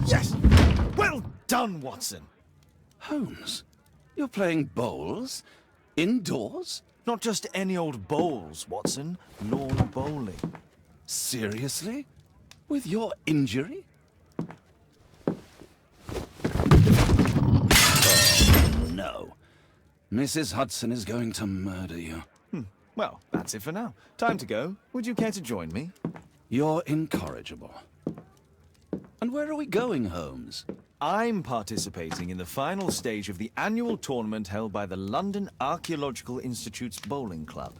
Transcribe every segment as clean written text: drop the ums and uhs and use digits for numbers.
Yes! Well done, Watson! Holmes, you're playing bowls? Indoors? Not just any old bowls, Watson. Lawn bowling. Seriously? With your injury? Oh, no. Mrs. Hudson is going to murder you. Well, that's it for now. Time to go. Would you care to join me? You're incorrigible. And where are we going, Holmes? I'm participating in the final stage of the annual tournament held by the London Archaeological Institute's bowling club.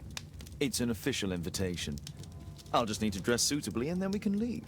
It's an official invitation. I'll just need to dress suitably and then we can leave.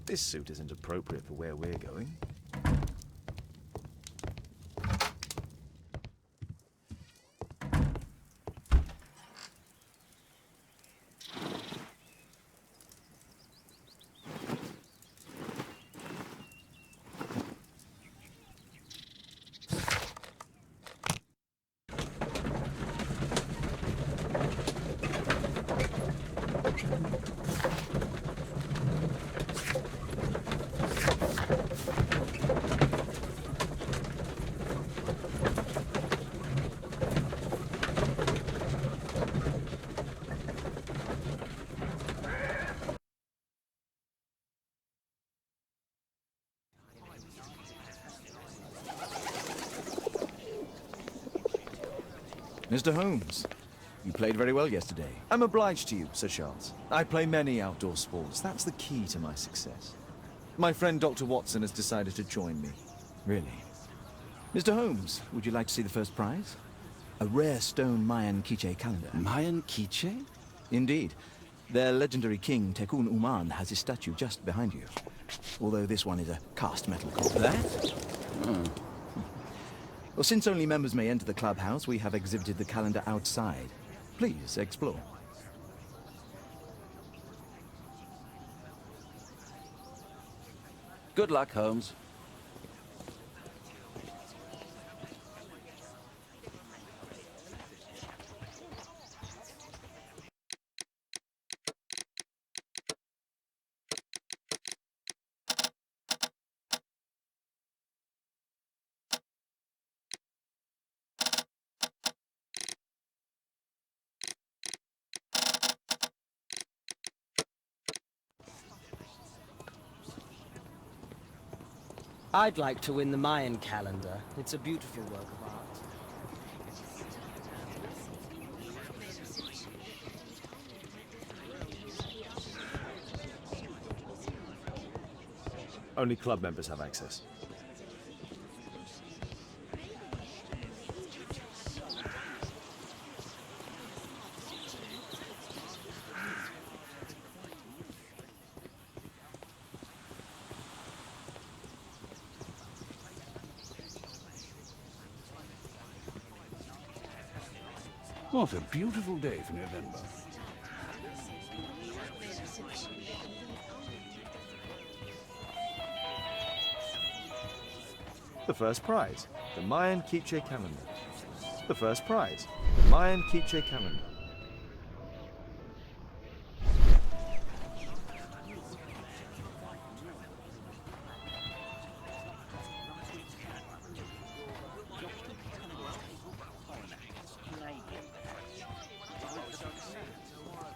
This suit isn't appropriate for where we're going. Mr. Holmes, you played very well yesterday. I'm obliged to you, Sir Charles. I play many outdoor sports. That's the key to my success. My friend Dr. Watson has decided to join me. Really? Mr. Holmes, would you like to see the first prize? A rare stone Mayan quiche calendar. Mayan quiche? Indeed. Their legendary king, Tekun Uman, has his statue just behind you. Although this one is a cast metal copy. That? Oh. Well, since only members may enter the clubhouse, we have exhibited the calendar outside. Please, explore. Good luck, Holmes. I'd like to win the Mayan calendar. It's a beautiful work of art. Only club members have access. What a beautiful day for November. The first prize, the Mayan quiche calendar. The first prize, the Mayan quiche calendar.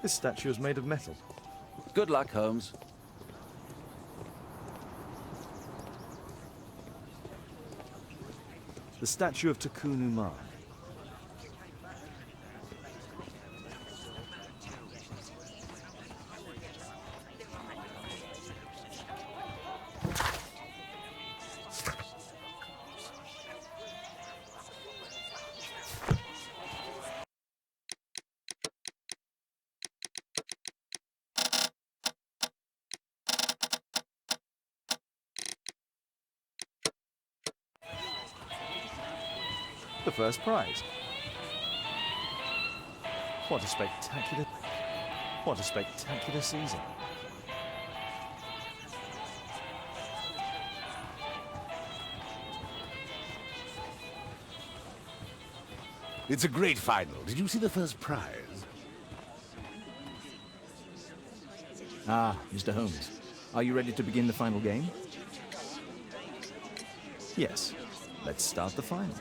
This statue is made of metal. Good luck, Holmes. The statue of Takunu Ma. The first prize. What a spectacular season. It's a great final. Did you see the first prize? Ah, Mr. Holmes. Are you ready to begin the final game? Yes. Let's start the final.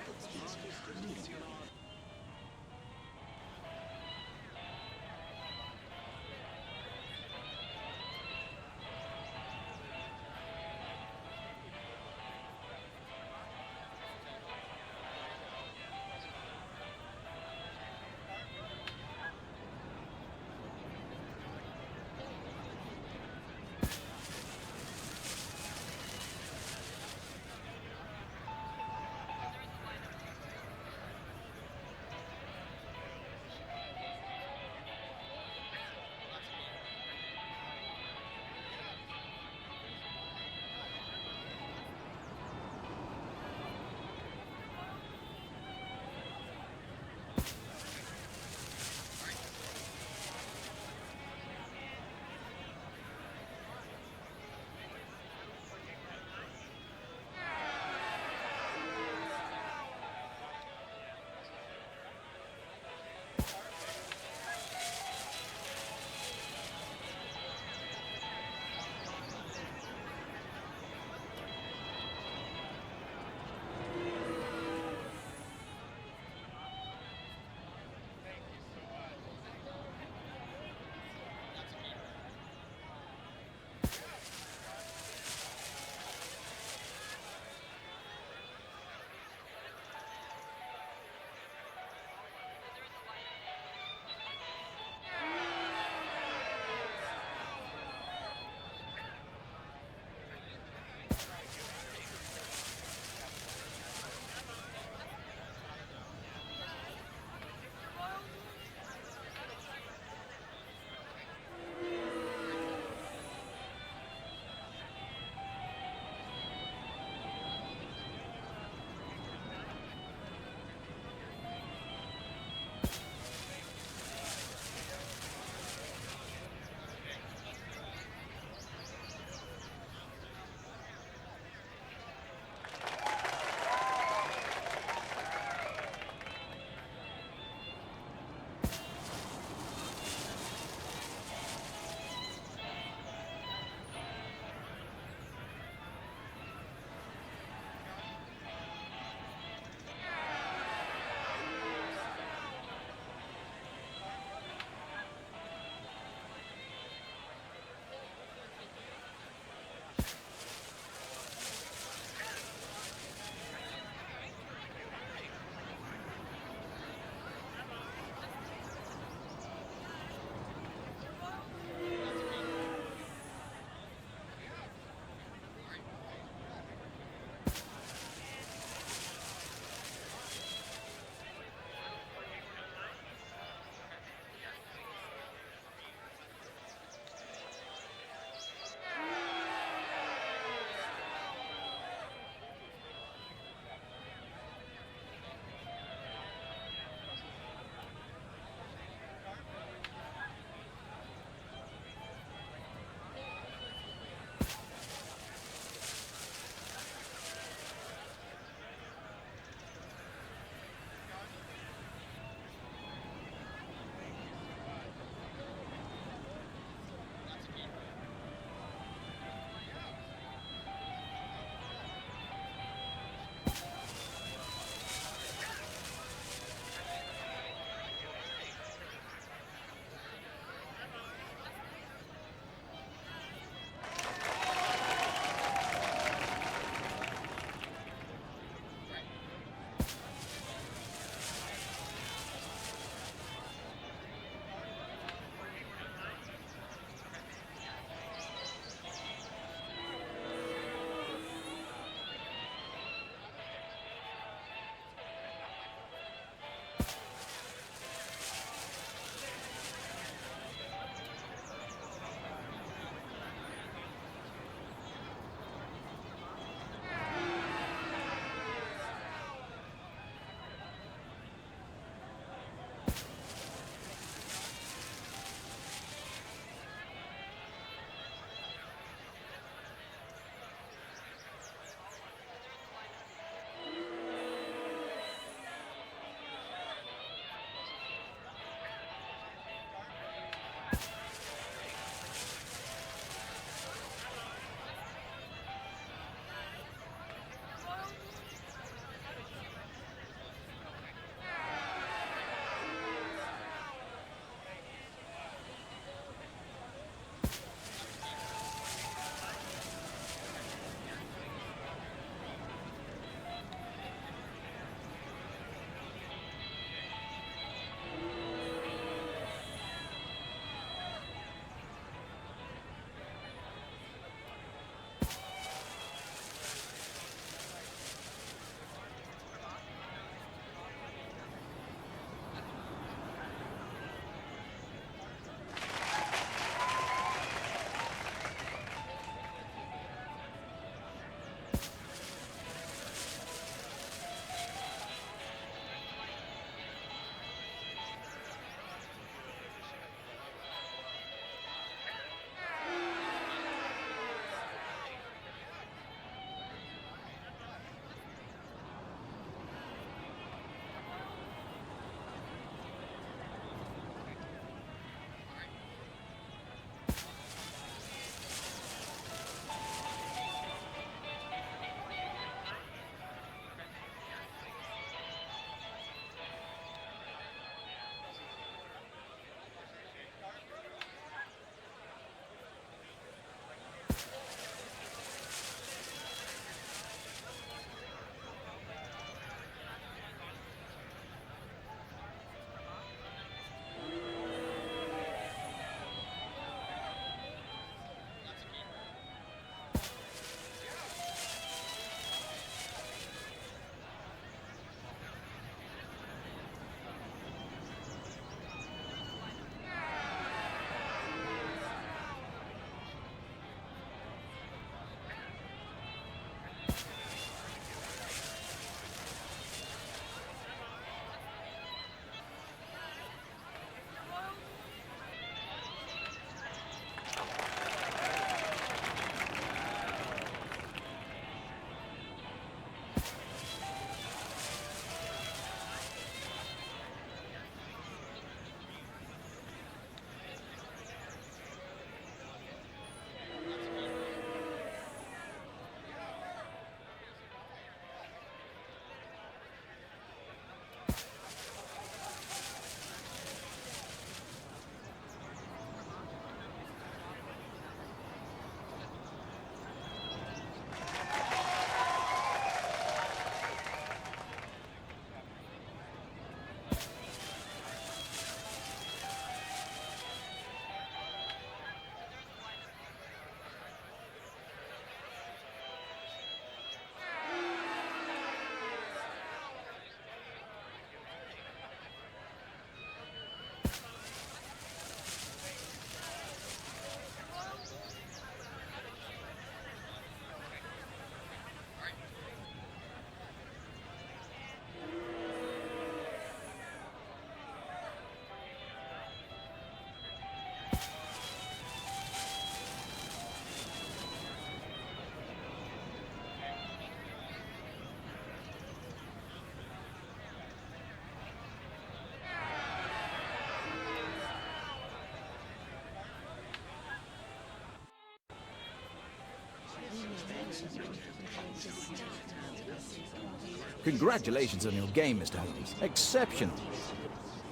Congratulations on your game, Mr. Holmes. Exceptional.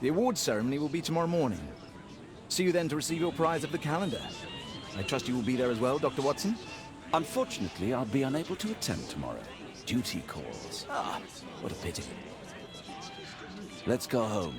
The awards ceremony will be tomorrow morning. See you then to receive your prize of the calendar. I trust you will be there as well, Dr. Watson? Unfortunately, I'll be unable to attend tomorrow. Duty calls. Ah, what a pity. Let's go home.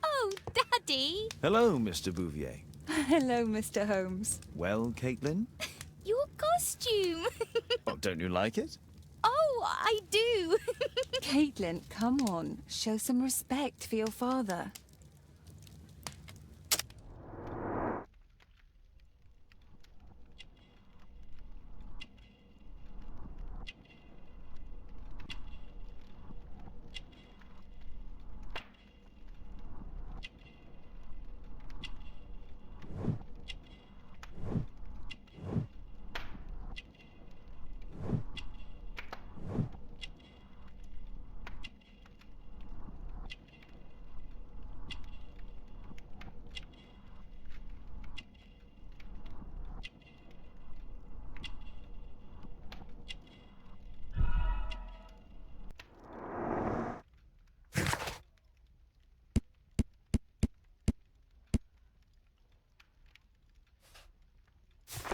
Oh, Daddy! Hello, Mr. Bouvier. Hello, Mr. Holmes. Well, Caitlin? Your costume! Oh, don't you like it? Oh, I do! Caitlin, come on. Show some respect for your father.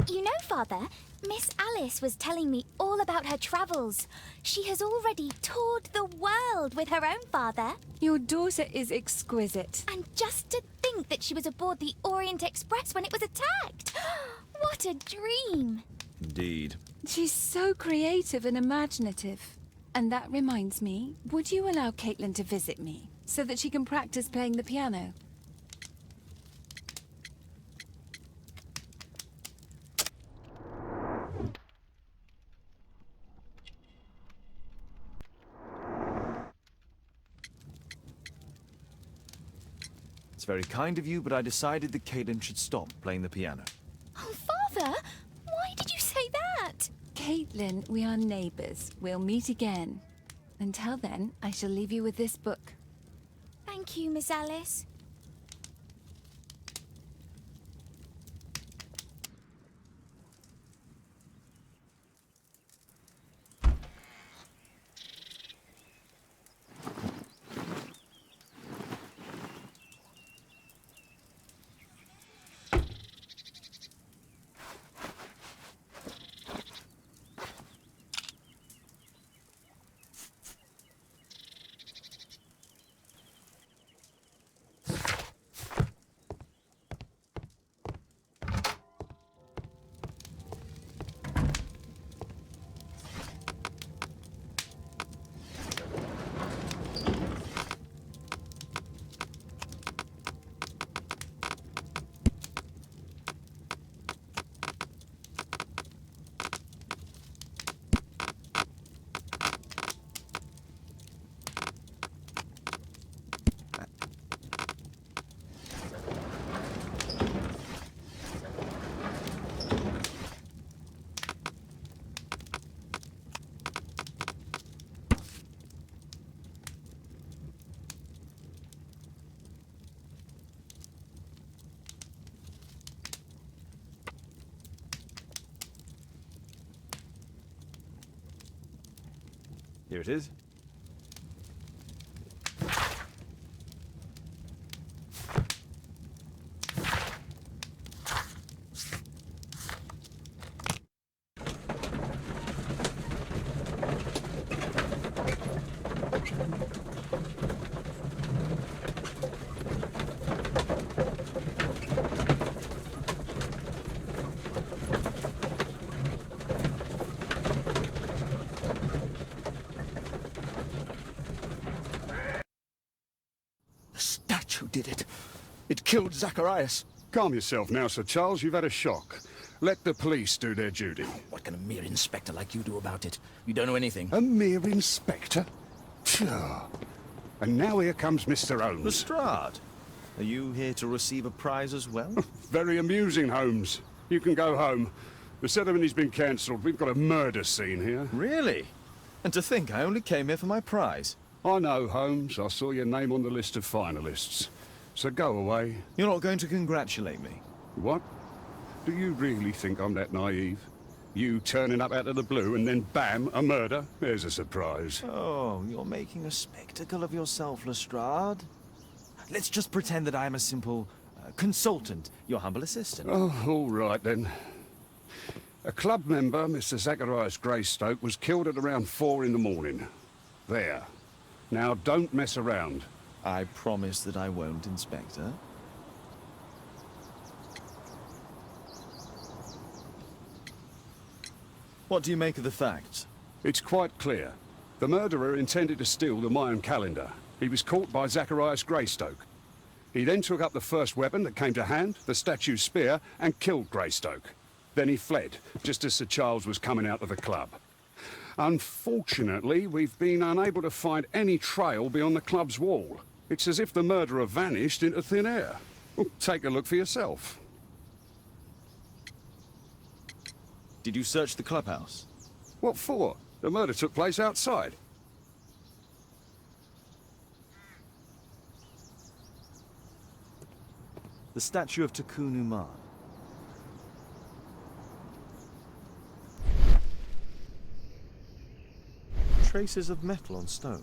You know, Father, Miss Alice was telling me all about her travels. She has already toured the world with her own father. Your daughter is exquisite. And just to think that she was aboard the Orient Express when it was attacked. What a dream! Indeed. She's so creative and imaginative. And that reminds me, would you allow Caitlin to visit me so that she can practice playing the piano? It's very kind of you, but I decided that Caitlin should stop playing the piano. Oh, Father! Why did you say that? Caitlin, we are neighbors. We'll meet again. Until then, I shall leave you with this book. Thank you, Miss Alice. Here it is. did it. It killed Zacharias. Calm yourself now, Sir Charles. You've had a shock. Let the police do their duty. What can a mere inspector like you do about it? You don't know anything. A mere inspector? Phew. And now here comes Mr. Holmes. Lestrade, are you here to receive a prize as well? Very amusing, Holmes. You can go home. The ceremony's been cancelled. We've got a murder scene here. Really? And to think I only came here for my prize. I know, Holmes. I saw your name on the list of finalists. So go away. You're not going to congratulate me? What? Do you really think I'm that naive? You turning up out of the blue and then bam, a murder? There's a surprise. Oh, you're making a spectacle of yourself, Lestrade. Let's just pretend that I am a simple consultant, your humble assistant. Oh, all right then. A club member, Mr. Zacharias Greystoke, was killed at around 4 in the morning. There. Now, don't mess around. I promise that I won't, Inspector. What do you make of the facts? It's quite clear. The murderer intended to steal the Mayan calendar. He was caught by Zacharias Greystoke. He then took up the first weapon that came to hand, the statue's spear, and killed Greystoke. Then he fled, just as Sir Charles was coming out of the club. Unfortunately, we've been unable to find any trail beyond the club's wall. It's as if the murderer vanished into thin air. Well, take a look for yourself. Did you search the clubhouse? What for? The murder took place outside. The statue of Takunu Man. Traces of metal on stone.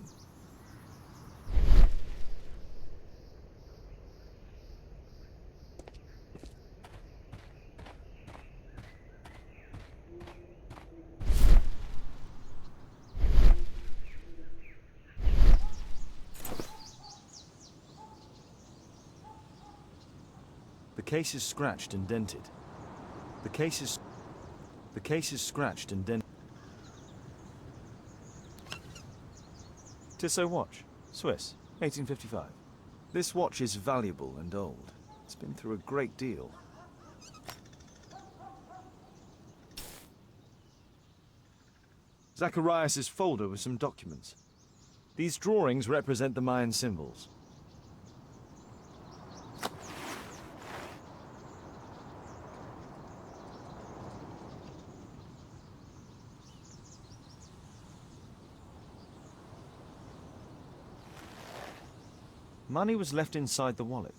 The case is scratched and dented. The case is scratched and dented. Tissot watch, Swiss, 1855. This watch is valuable and old. It's been through a great deal. Zacharias' folder with some documents. These drawings represent the Mayan symbols. Money was left inside the wallet.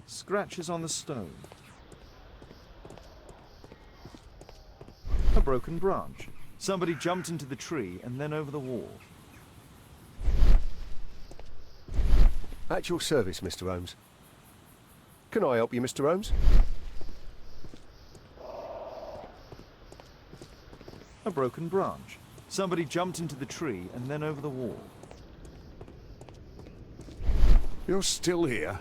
Scratches on the stone. A broken branch. Somebody jumped into the tree and then over the wall. At your service, Mr. Holmes. Can I help you, Mr. Holmes? A broken branch. Somebody jumped into the tree and then over the wall. You're still here?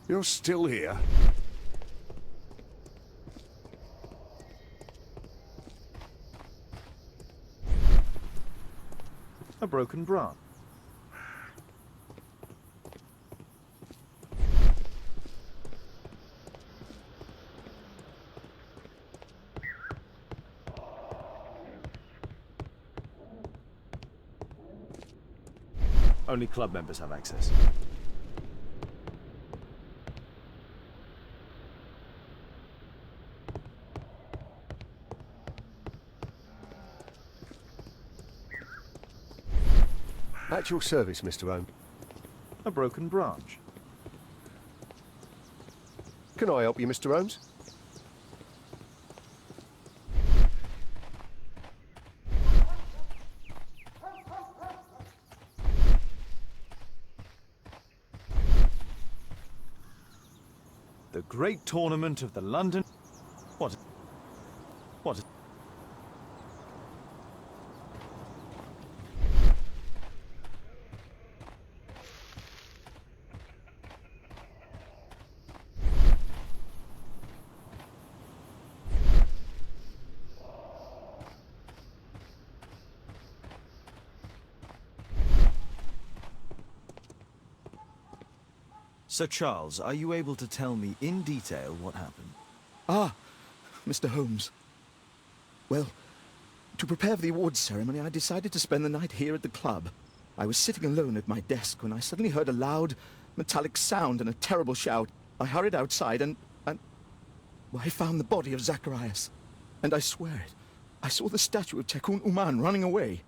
You're still here? A broken branch. Only club members have access. At your service, Mr. Holmes. A broken branch. Can I help you, Mr. Holmes? great tournament of the London... What? What? Sir Charles, are you able to tell me in detail what happened? Ah, Mr. Holmes. Well, to prepare for the awards ceremony, I decided to spend the night here at the club. I was sitting alone at my desk when I suddenly heard a loud, metallic sound and a terrible shout. I hurried outside and well, I found the body of Zacharias. And I swear it, I saw the statue of Tekun Uman running away.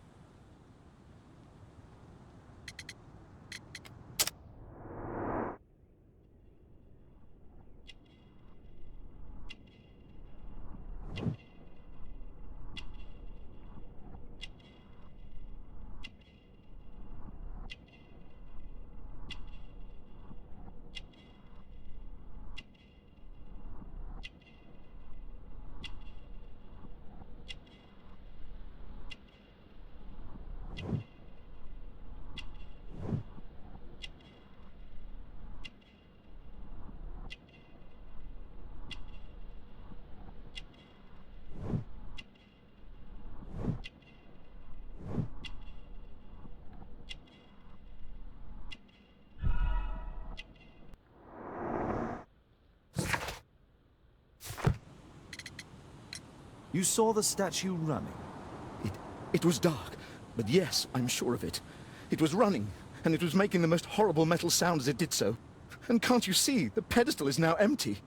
You saw the statue running? It was dark, but yes, I'm sure of it. It was running, and it was making the most horrible metal sound as it did so. And can't you see, the pedestal is now empty.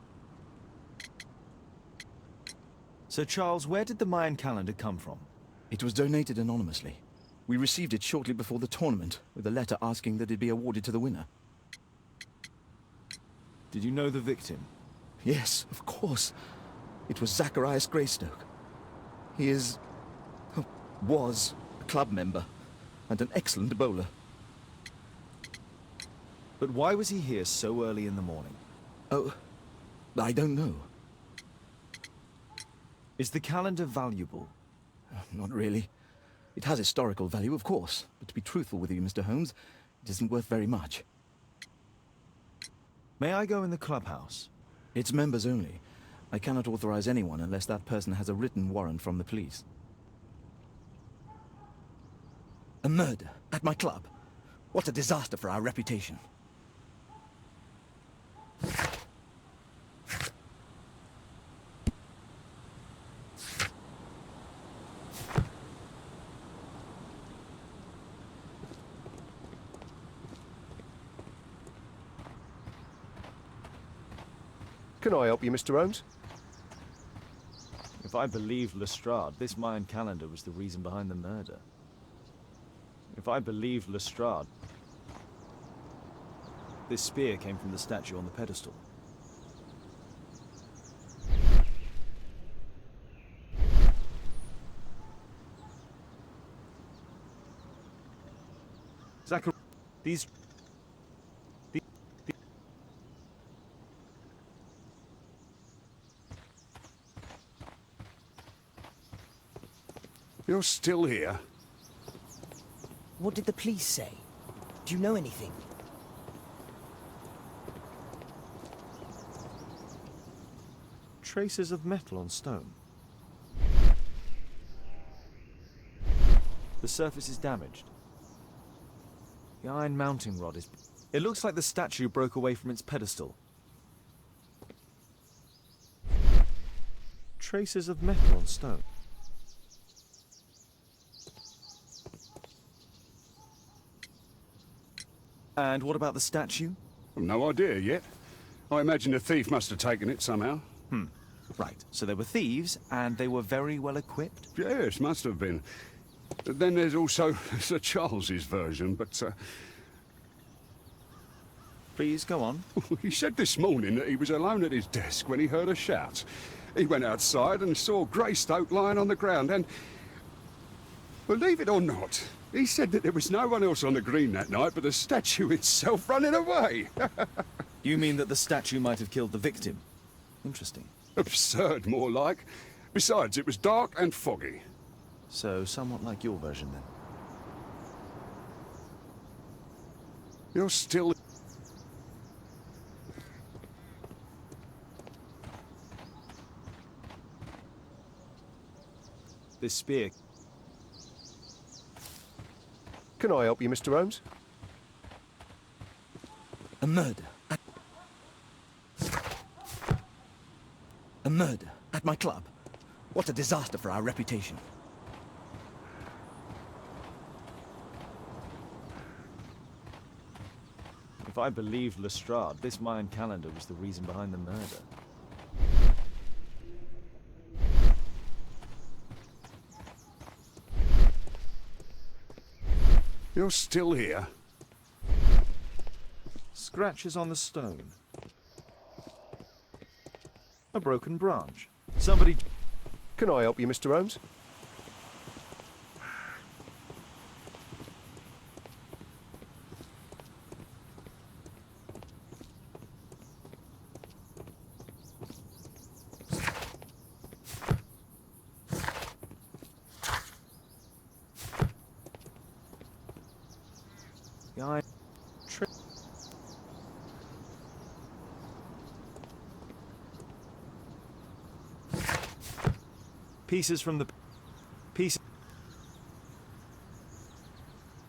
Sir Charles, where did the Mayan calendar come from? It was donated anonymously. We received it shortly before the tournament, with a letter asking that it be awarded to the winner. Did you know the victim? Yes, of course. It was Zacharias Greystoke. He was a club member, and an excellent bowler. But why was he here so early in the morning? Oh, I don't know. Is the calendar valuable? Not really. It has historical value, of course, but to be truthful with you, Mr. Holmes, it isn't worth very much. May I go in the clubhouse? It's members only. I cannot authorize anyone unless that person has a written warrant from the police. A murder at my club. What a disaster for our reputation. Can I help you, Mr. Holmes? If I believe Lestrade, this Mayan calendar was the reason behind the murder. If I believe Lestrade, this spear came from the statue on the pedestal. Zacharias, these... You're still here? What did the police say? Do you know anything? Traces of metal on stone. The surface is damaged. The iron mounting rod is... It looks like the statue broke away from its pedestal. Traces of metal on stone. And what about the statue? No idea yet. I imagine a thief must have taken it somehow. Right, so there were thieves, and they were very well equipped? Yes, must have been. Then there's also Sir Charles's version, but Please, go on. he said this morning that he was alone at his desk when he heard a shout. He went outside and saw Greystoke lying on the ground, and believe it or not, he said that there was no one else on the green that night but the statue itself running away. You mean that the statue might have killed the victim? Interesting. Absurd, more like. Besides, it was dark and foggy. So, somewhat like your version, then. You're still... This spear... Can I help you, Mr. Holmes? A murder. A murder at my club. What a disaster for our reputation. If I believed Lestrade, this Mayan calendar was the reason behind the murder. You're still here. Scratches on the stone. A broken branch. Somebody... Can I help you, Mr. Holmes? Guy... Pieces from the... Piece...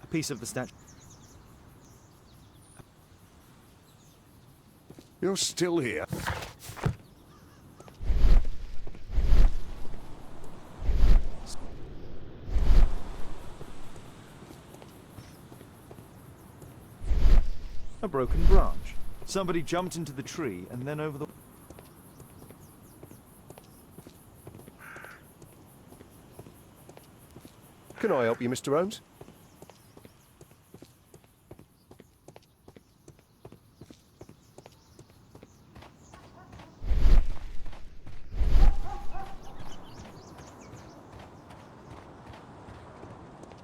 A piece of the statue. You're still here. A broken branch. Somebody jumped into the tree and then over the... Can I help you, Mr. Holmes?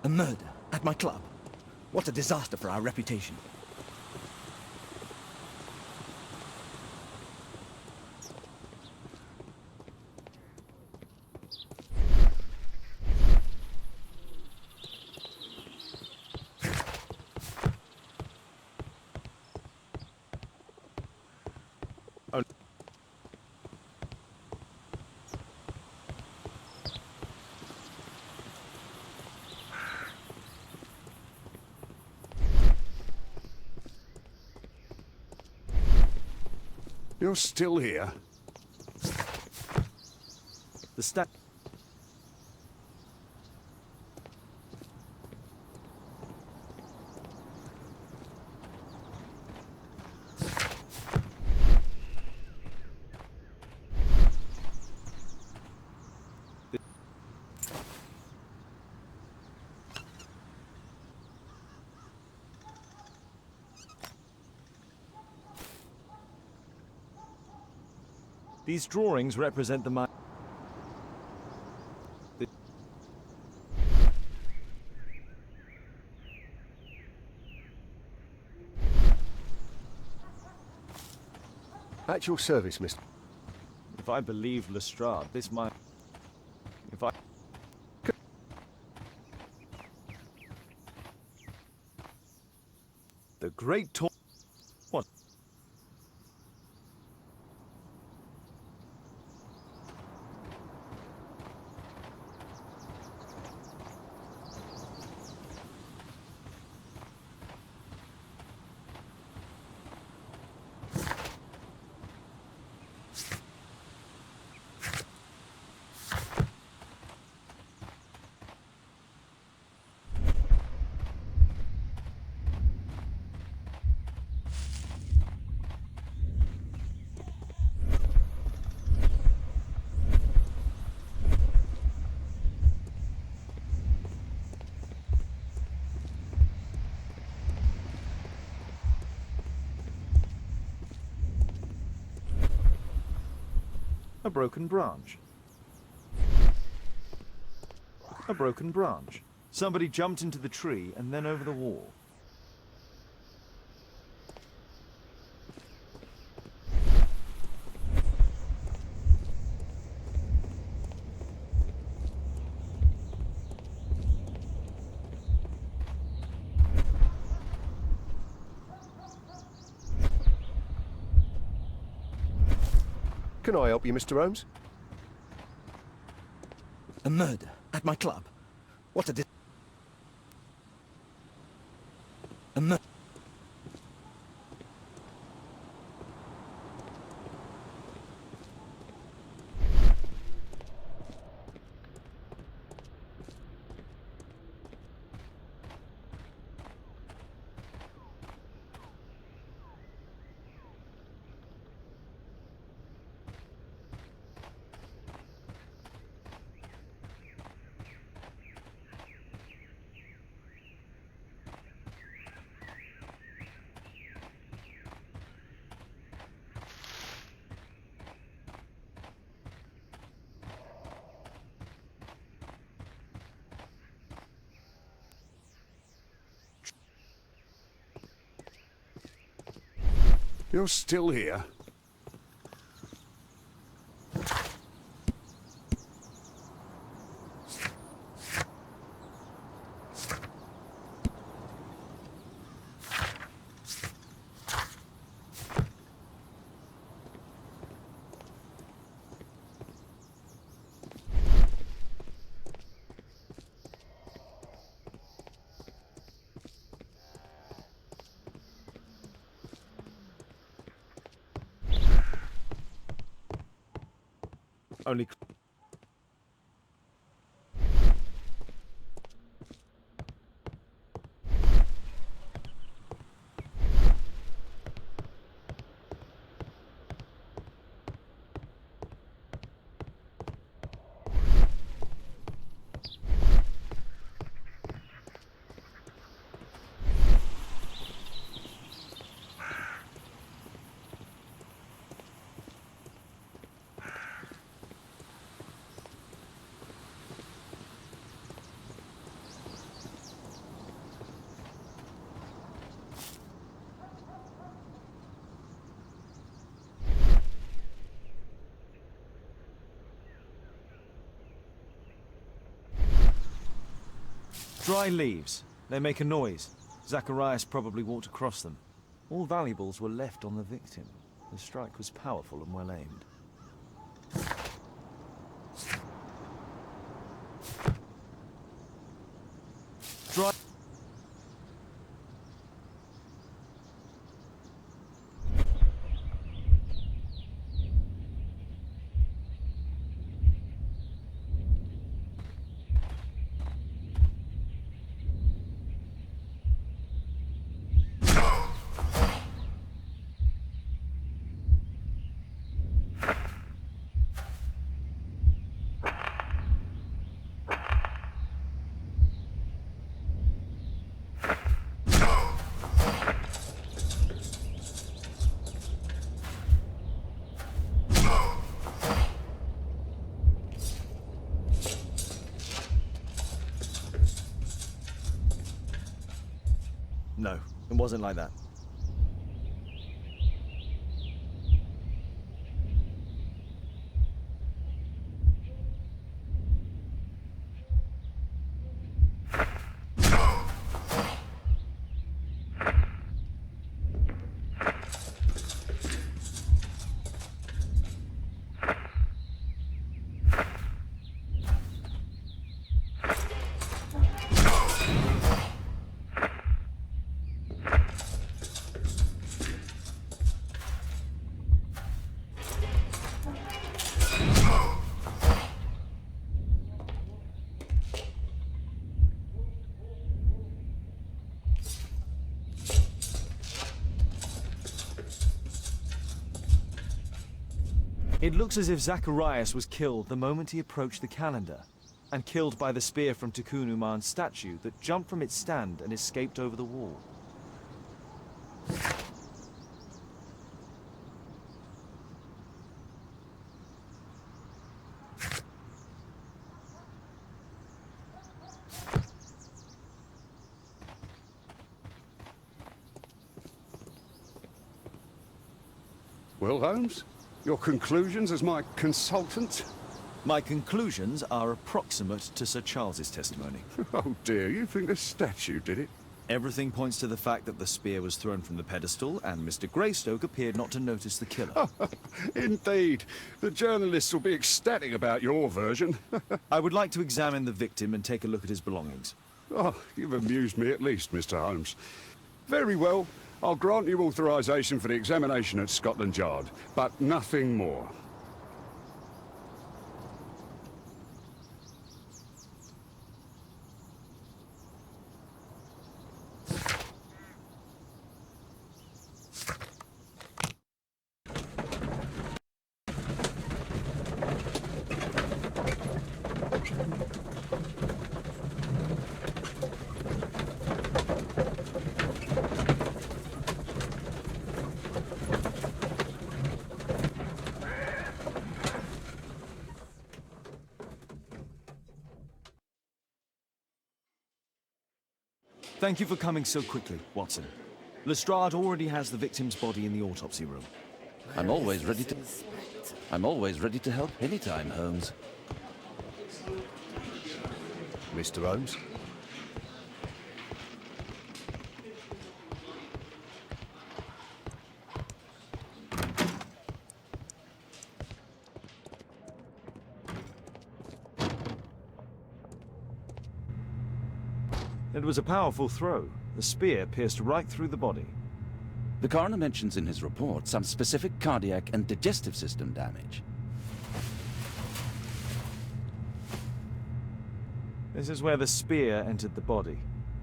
A murder at my club. What a disaster for our reputation. You're still here. The stat... These drawings represent the Mayan... At your service, Mr. If I believed Lestrade, this might... If I... The Great Tor... What? A broken branch. A broken branch. Somebody jumped into the tree and then over the wall. Can I help you, Mr. Holmes? A murder at my club. What a a murder. You're still here? Only... Dry leaves. They make a noise. Zacharias probably walked across them. All valuables were left on the victim. The strike was powerful and well aimed. Dry... No, it wasn't like that. It looks as if Zacharias was killed the moment he approached the calendar, and killed by the spear from Tikkun Uman's statue that jumped from its stand and escaped over the wall. Well, Holmes, your conclusions as my consultant? My conclusions are approximate to Sir Charles's testimony. Oh dear, you think the statue did it? Everything points to the fact that the spear was thrown from the pedestal, and Mr. Greystoke appeared not to notice the killer. Indeed. The journalists will be ecstatic about your version. I would like to examine the victim and take a look at his belongings. Oh, you've amused me at least, Mr. Holmes. Very well. I'll grant you authorization for the examination at Scotland Yard, but nothing more. Thank you for coming so quickly, Watson. Lestrade already has the victim's body in the autopsy room. I'm always ready to help anytime, Holmes. Mr. Holmes? It was a powerful throw. The spear pierced right through the body. The coroner mentions in his report some specific cardiac and digestive system damage. This is where the spear entered the body.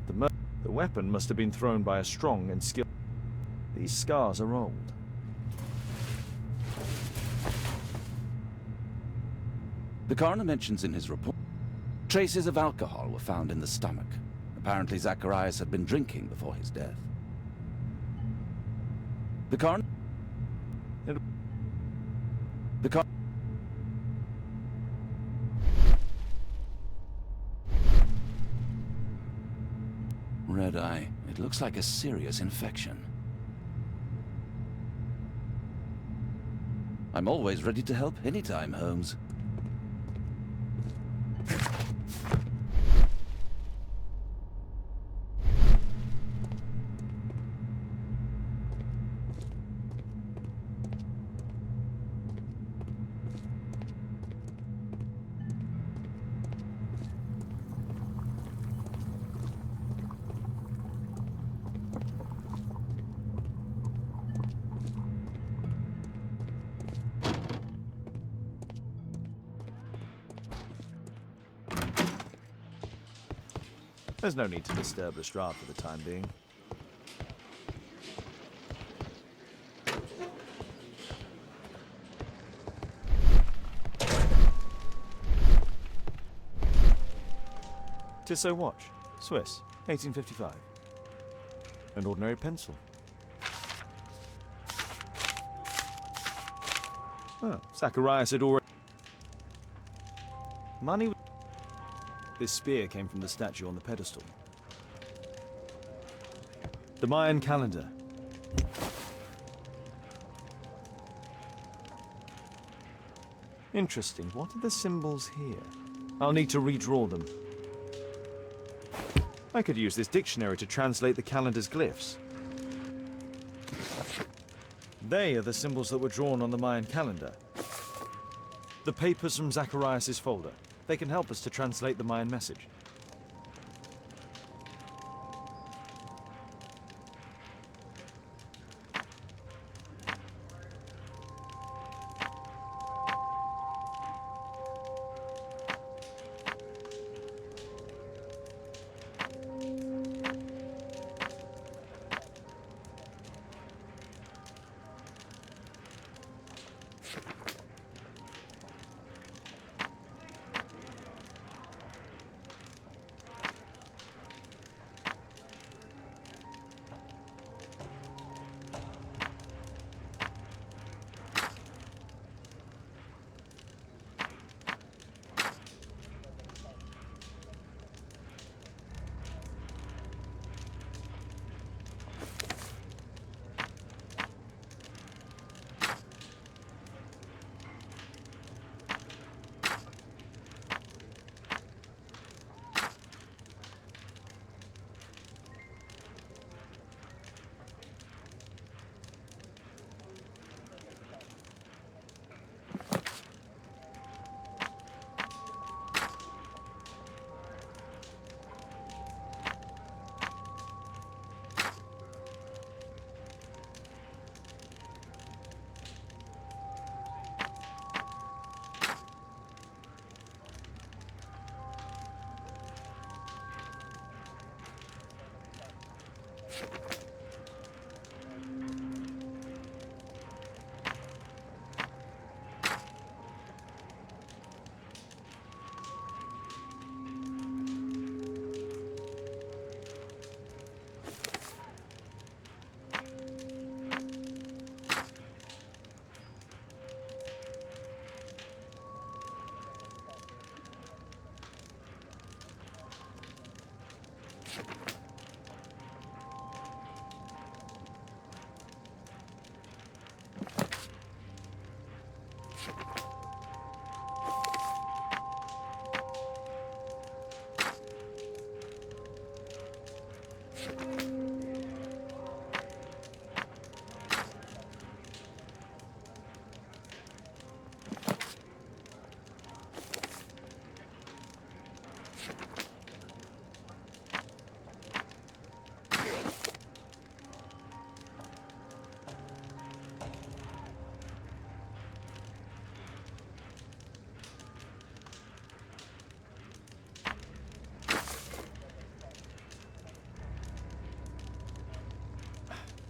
The weapon must have been thrown by a strong and skilled... These scars are old. The coroner mentions in his report traces of alcohol were found in the stomach. Apparently Zacharias had been drinking before his death. The coroner... Red eye. It looks like a serious infection. I'm always ready to help anytime, Holmes. There's no need to disturb Lestrade for the time being. Tissot watch, Swiss, 1855. An ordinary pencil. Oh, Zacharias had already... Money... This spear came from the statue on the pedestal. The Mayan calendar. Interesting. What are the symbols here? I'll need to redraw them. I could use this dictionary to translate the calendar's glyphs. They are the symbols that were drawn on the Mayan calendar. The papers from Zacharias' folder. They can help us to translate the Mayan message.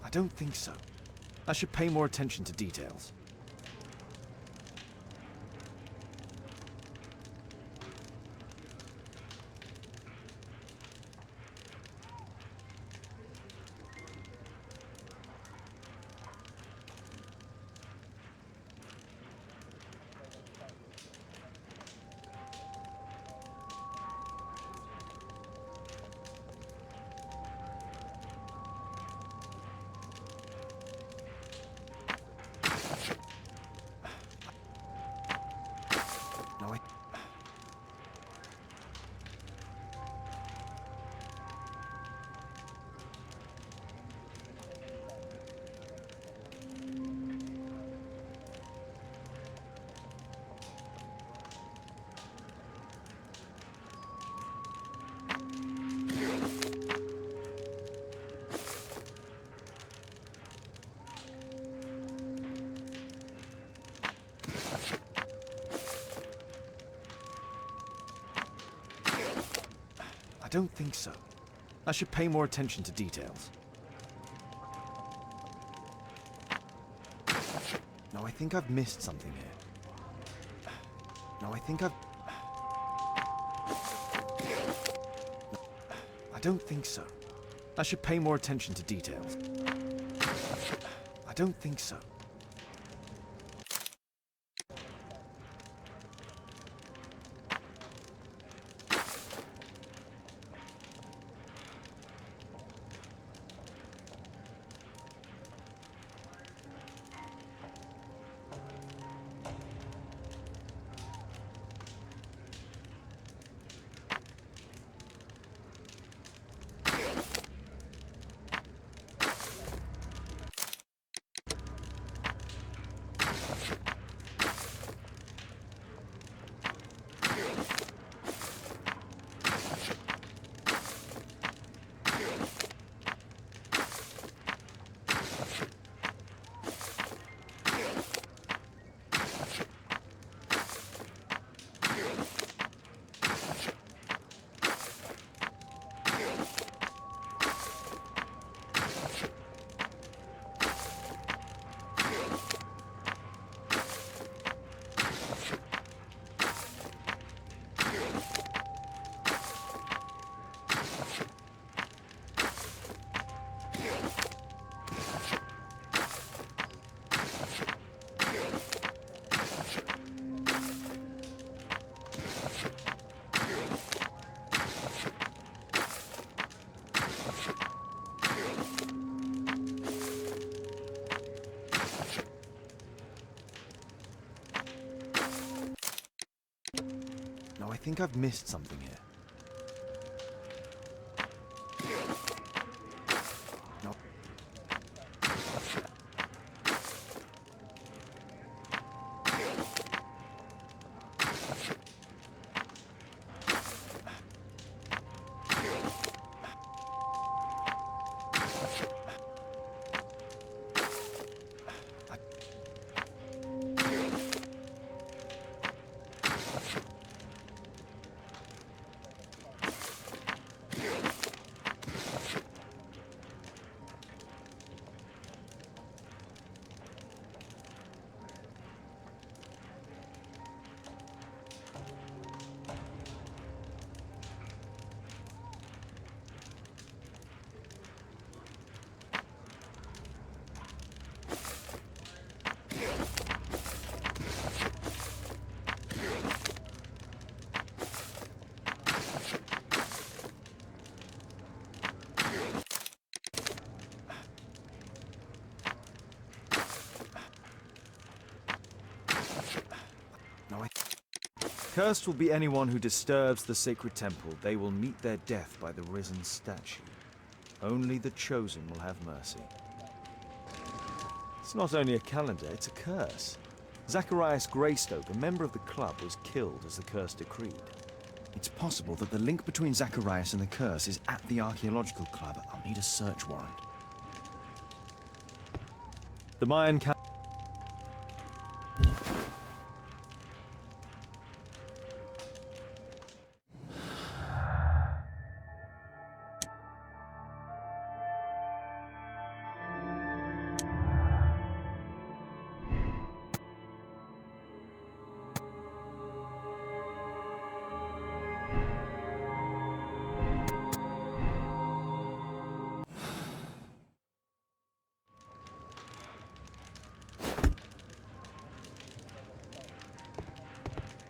I don't think so. I should pay more attention to details. No, I don't think so. I should pay more attention to details. No, I think I've missed something here. No, I think I've... No, I don't think so. I should pay more attention to details. I don't think so. No, I think I've missed something here. No. Cursed will be anyone who disturbs the sacred temple. They will meet their death by the risen statue. Only the chosen will have mercy. It's not only a calendar, it's a curse. Zacharias Greystoke, a member of the club, was killed as the curse decreed. It's possible that the link between Zacharias and the curse is at the archaeological club. I'll need a search warrant. The Mayan calendar.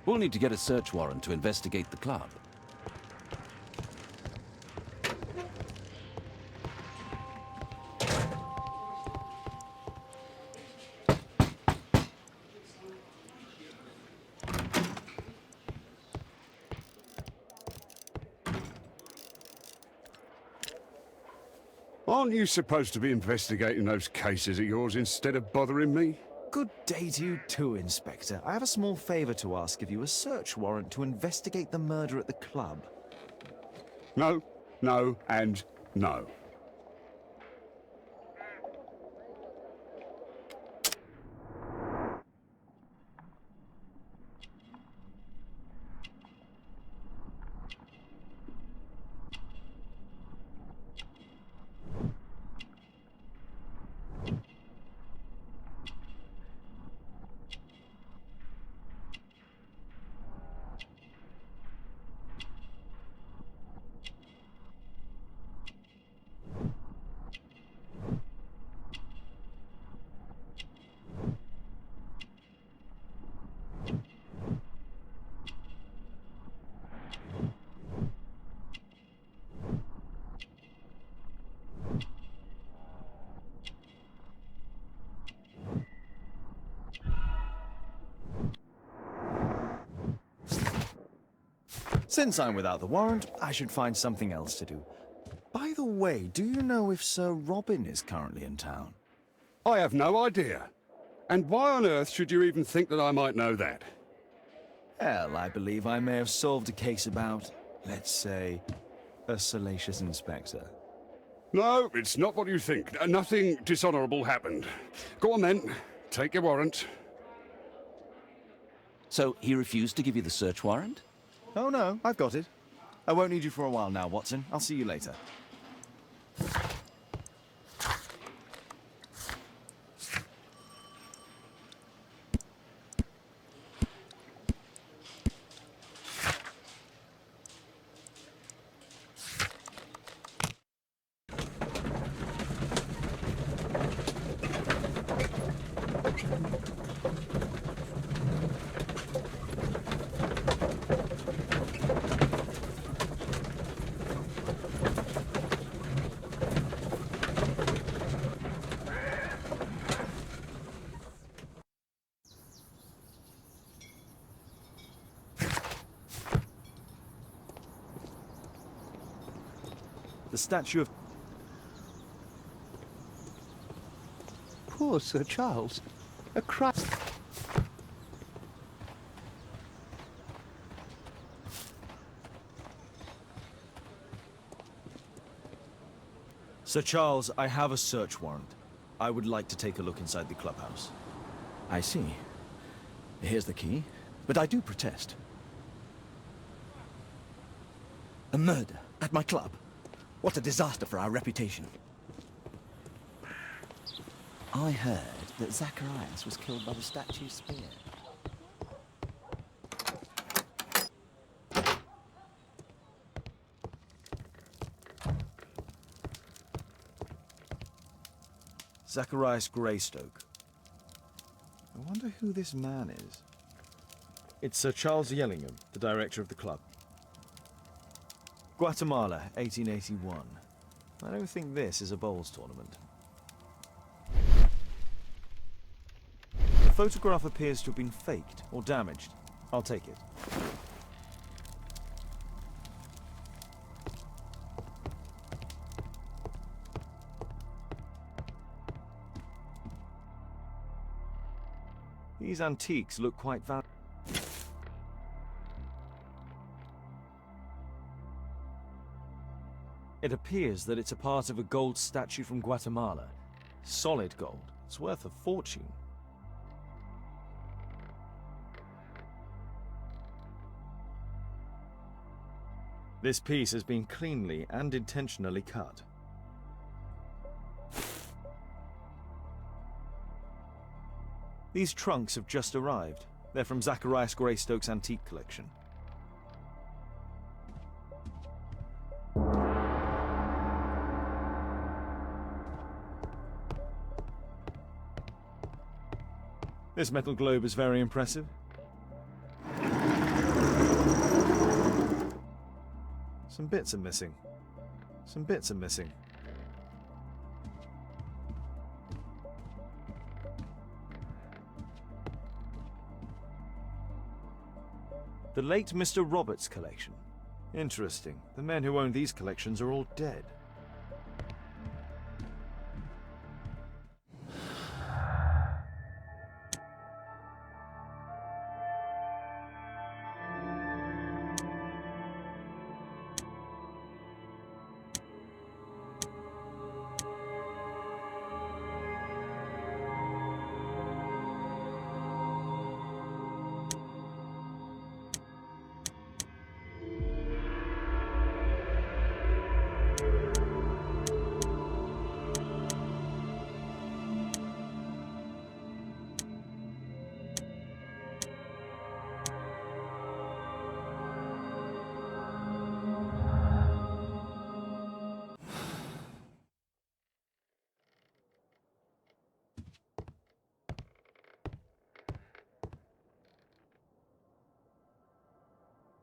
We'll need to get a search warrant to investigate the club. Aren't you supposed to be investigating those cases of yours instead of bothering me? Good day to you too, Inspector. I have a small favor to ask of you, a search warrant to investigate the murder at the club. No, no, and no. Since I'm without the warrant, I should find something else to do. By the way, do you know if Sir Robin is currently in town? I have no idea. And why on earth should you even think that I might know that? Well, I believe I may have solved a case about, let's say, a salacious inspector. No, it's not what you think. Nothing dishonorable happened. Go on then. Take your warrant. So he refused to give you the search warrant? Oh no, I've got it. I won't need you for a while now, Watson. I'll see you later. The statue of... Poor Sir Charles. A cry. Sir Charles, I have a search warrant. I would like to take a look inside the clubhouse. I see. Here's the key, but I do protest. A murder at my club. What a disaster for our reputation. I heard that Zacharias was killed by the statue's spear. Zacharias Greystoke. I wonder who this man is. It's Sir Charles Yellingham, the director of the club. Guatemala, 1881. I don't think this is a bowls tournament. The photograph appears to have been faked or damaged. I'll take it. These antiques look quite valuable. It appears that it's a part of a gold statue from Guatemala. Solid gold. It's worth a fortune. This piece has been cleanly and intentionally cut. These trunks have just arrived. They're from Zacharias Greystoke's antique collection. This metal globe is very impressive. Some bits are missing. Some bits are missing. The late Mr. Roberts' collection. Interesting. The men who own these collections are all dead.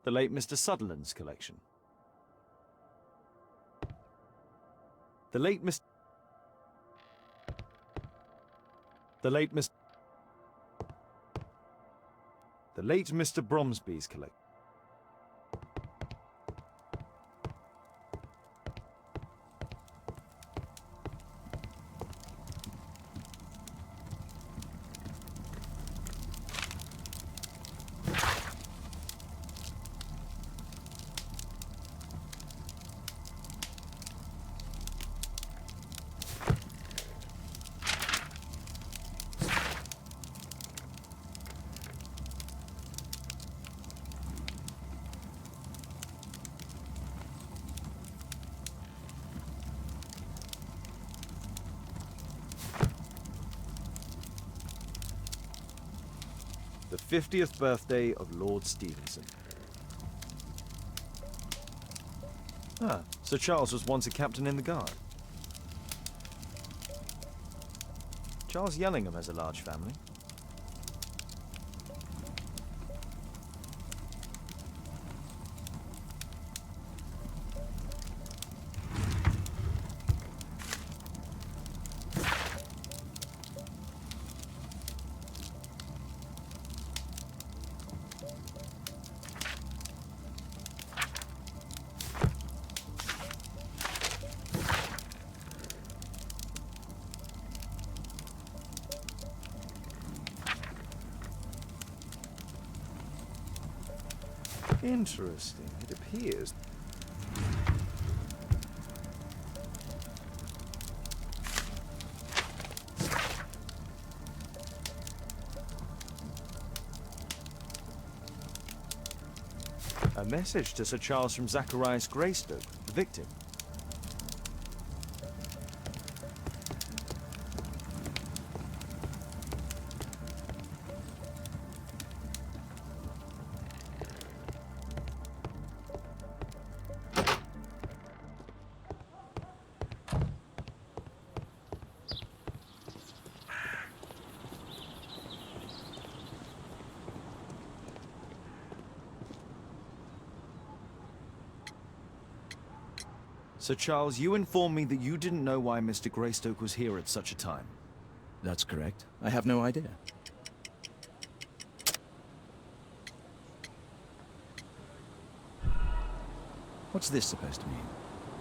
The late Mr. Sutherland's collection. The late Mr. Bromsby's collection. The 50th birthday of Lord Stevenson. Ah, Sir Charles was once a captain in the Guard. Charles Yellingham has a large family. Interesting. It appears. A message to Sir Charles from Zacharias Greystoke, the victim. Sir Charles, you informed me that you didn't know why Mr. Greystoke was here at such a time. That's correct. I have no idea. What's this supposed to mean?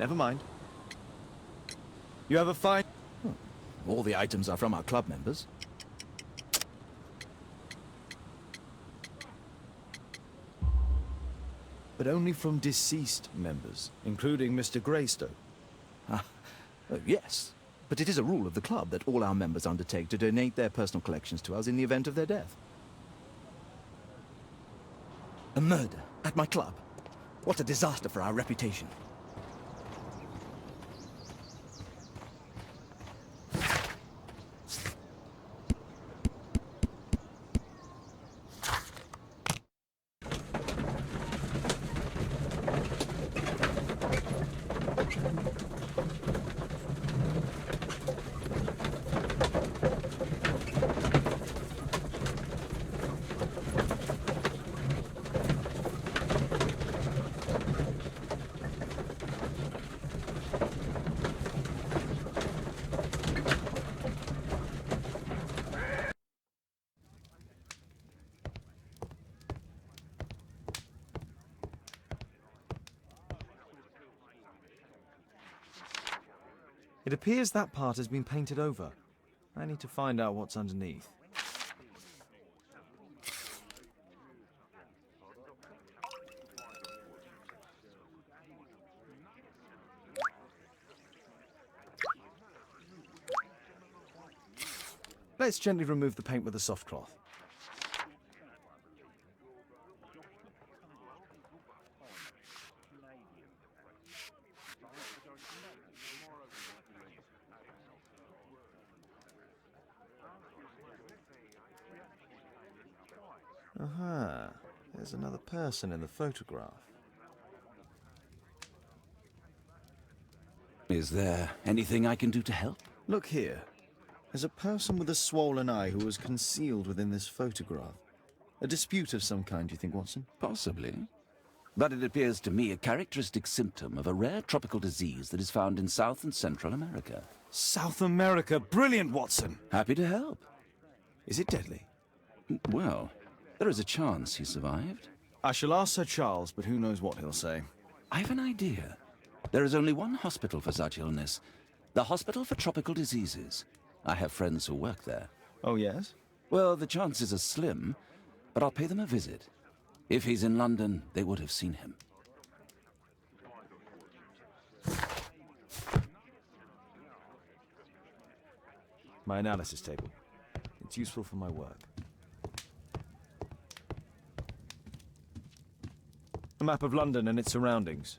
Never mind. You have a fine... All the items are from our club members. but only from deceased members, including Mr. Greystoke. Yes, but it is a rule of the club that all our members undertake to donate their personal collections to us in the event of their death. A murder at my club. What a disaster for our reputation. It appears that part has been painted over. I need to find out what's underneath. Let's gently remove the paint with a soft cloth. Aha, there's another person in the photograph. Is there anything I can do to help? Look here. There's a person with a swollen eye who was concealed within this photograph. A dispute of some kind, do you think, Watson? Possibly. But it appears to me a characteristic symptom of a rare tropical disease that is found in South and Central America. South America! Brilliant, Watson! Happy to help. Is it deadly? Well, there is a chance he survived. I shall ask Sir Charles, but who knows what he'll say. I have an idea. There is only one hospital for such illness. The Hospital for Tropical Diseases. I have friends who work there. Oh, yes? Well, the chances are slim, but I'll pay them a visit. If he's in London, they would have seen him. My analysis table. It's useful for my work. A map of London and its surroundings.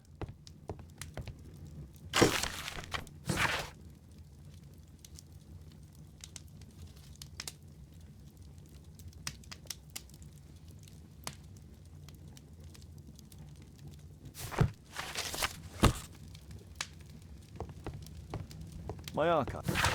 My archive.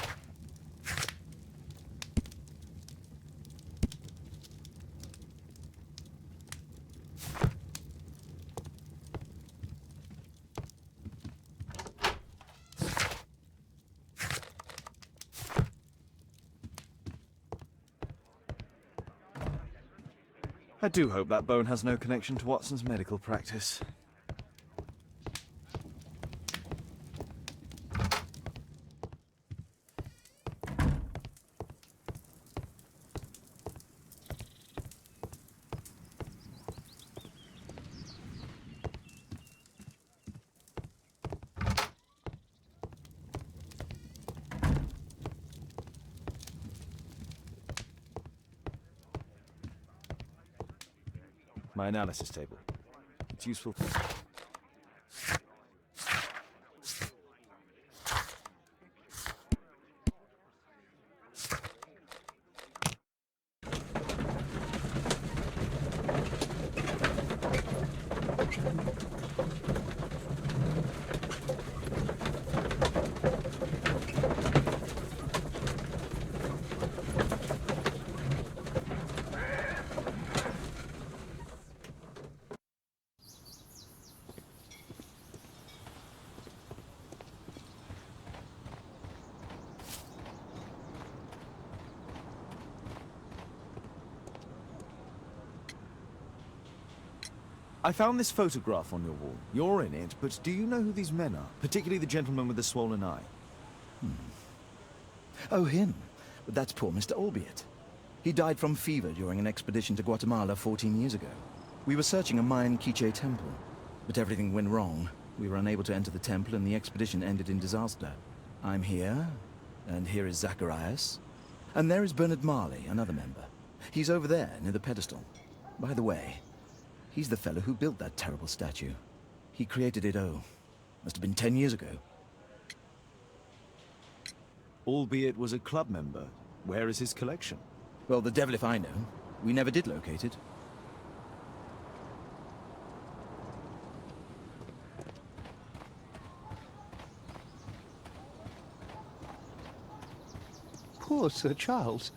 I do hope that bone has no connection to Watson's medical practice. My analysis table. It's useful. I found this photograph on your wall. You're in it, but do you know who these men are? Particularly the gentleman with the swollen eye. Oh, him. But that's poor Mr. Albiot. He died from fever during an expedition to Guatemala 14 years ago. We were searching a Mayan Quiche temple. But everything went wrong. We were unable to enter the temple and the expedition ended in disaster. I'm here, and here is Zacharias. And there is Bernard Marley, another member. He's over there, near the pedestal. By the way, he's the fellow who built that terrible statue. He created it, must have been 10 years ago. Albeit was a club member. Where is his collection? Well, the devil if I know. We never did locate it. Poor Sir Charles.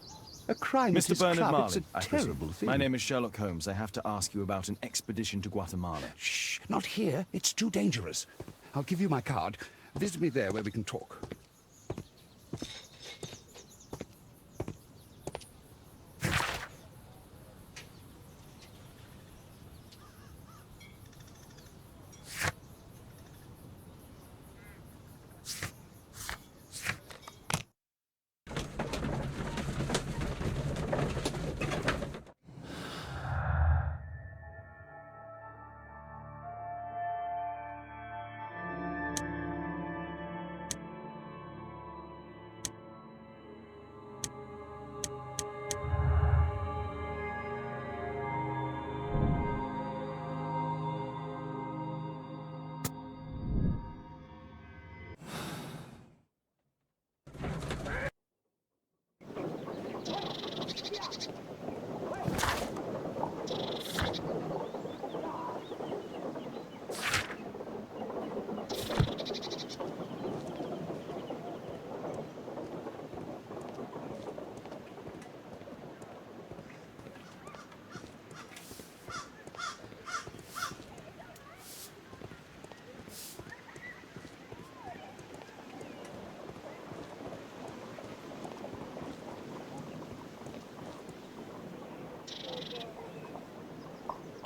A crime at Mr. his Bernard club, Marley, it's a I presume. terrible thing. My name is Sherlock Holmes. I have to ask you about an expedition to Guatemala. Shh, not here. It's too dangerous. I'll give you my card. Visit me there where we can talk.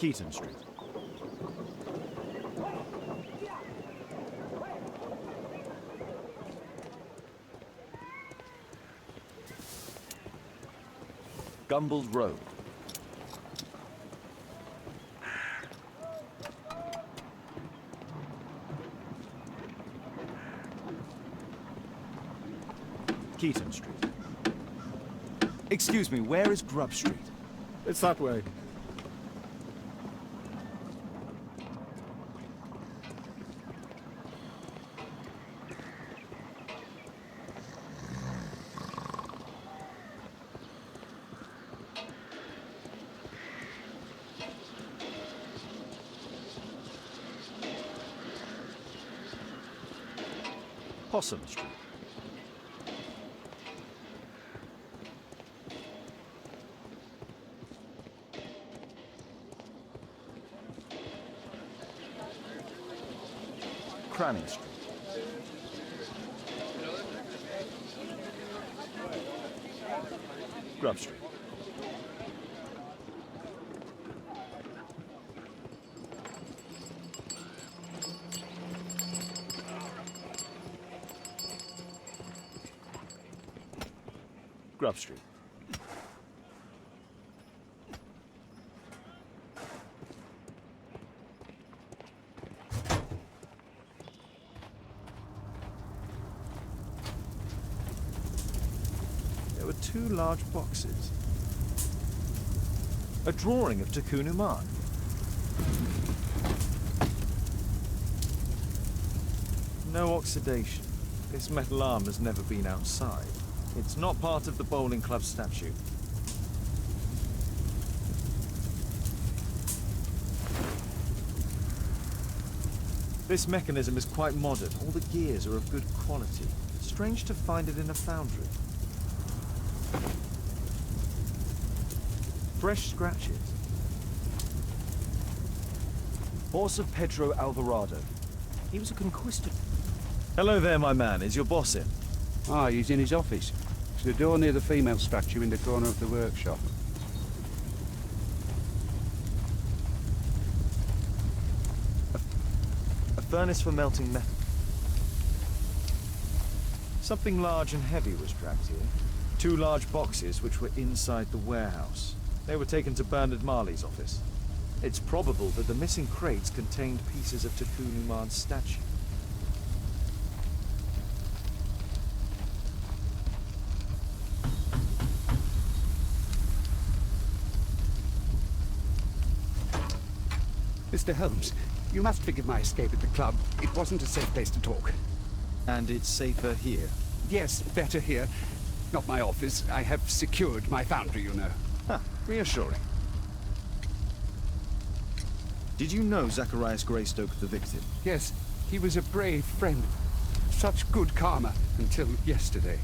Keaton Street. Gumballs Road. Keaton Street. Excuse me, where is Grub Street? It's that way. Possum Street. Cranny Street. Grub Street. Grub Street. There were two large boxes. A drawing of Takunu Mark. No oxidation. This metal arm has never been outside. It's not part of the bowling club statue. This mechanism is quite modern. All the gears are of good quality. Strange to find it in a foundry. Fresh scratches. Horse of Pedro Alvarado. He was a conquistador. Hello there, my man. Is your boss in? Ah, he's in his office. It's the door near the female statue in the corner of the workshop. A furnace for melting metal. Something large and heavy was dragged here. Two large boxes which were inside the warehouse. They were taken to Bernard Marley's office. It's probable that the missing crates contained pieces of Takun Uman's statue. Mr. Holmes, you must forgive my escape at the club. It wasn't a safe place to talk. And it's safer here. Yes, better here. Not my office. I have secured my foundry, you know. Huh, reassuring. Did you know Zacharias Greystoke, the victim? Yes, he was a brave friend. Such good karma until yesterday.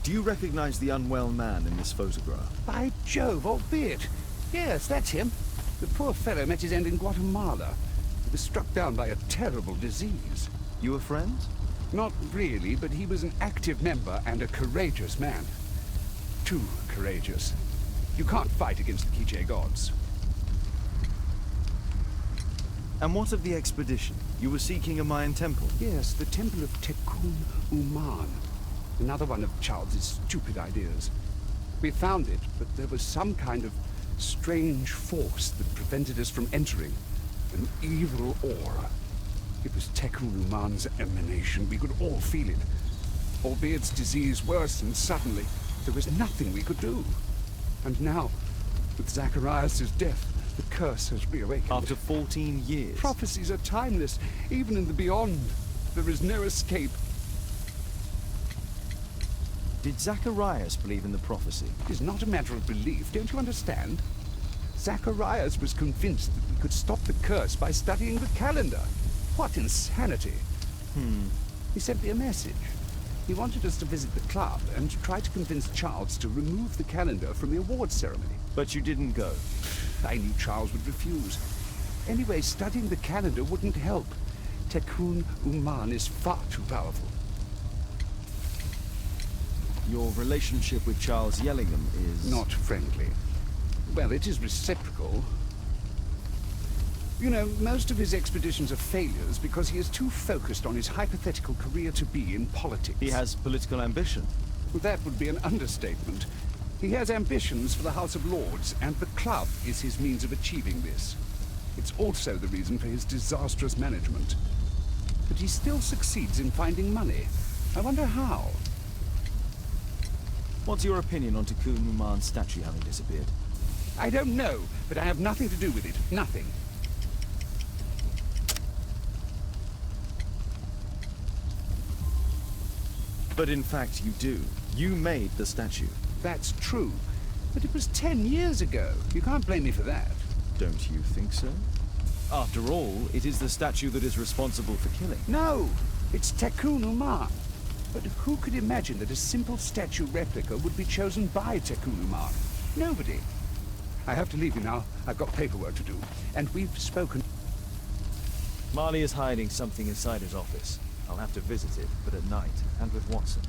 Do you recognize the unwell man in this photograph? By Jove, albeit. Yes, that's him. The poor fellow met his end in Guatemala. He was struck down by a terrible disease. You a friend? Not really, but he was an active member and a courageous man. Too courageous. You can't fight against the Quiche gods. And what of the expedition? You were seeking a Mayan temple? Yes, the temple of Tekun Uman. Another one of Charles's stupid ideas. We found it, but there was some kind of strange force that prevented us from entering. An evil aura. It was Tekun Uman's emanation. We could all feel it. Albeit its disease worsened suddenly, there was nothing we could do. And now, with Zacharias' death, the curse has reawakened. After 14 years? Prophecies are timeless, even in the beyond. There is no escape. Did Zacharias believe in the prophecy? It is not a matter of belief, don't you understand? Zacharias was convinced that we could stop the curse by studying the calendar. What insanity! He sent me a message. He wanted us to visit the club and try to convince Charles to remove the calendar from the awards ceremony. But you didn't go. I knew Charles would refuse. Anyway, studying the calendar wouldn't help. Tekun Uman is far too powerful. Your relationship with Charles Yellingham is... Not friendly. Well, it is reciprocal. You know, most of his expeditions are failures because he is too focused on his hypothetical career to be in politics. He has political ambition. That would be an understatement. He has ambitions for the House of Lords, and the club is his means of achieving this. It's also the reason for his disastrous management. But he still succeeds in finding money. I wonder how. What's your opinion on Takun Uman's statue having disappeared? I don't know, but I have nothing to do with it. Nothing. But in fact you do. You made the statue. That's true. But it was 10 years ago. You can't blame me for that. Don't you think so? After all, it is the statue that is responsible for killing. No! It's Tekun Uman. But who could imagine that a simple statue replica would be chosen by Tekun Uman? Nobody. I have to leave you now. I've got paperwork to do. And we've spoken... Marley is hiding something inside his office. I'll have to visit it, but at night, and with Watson.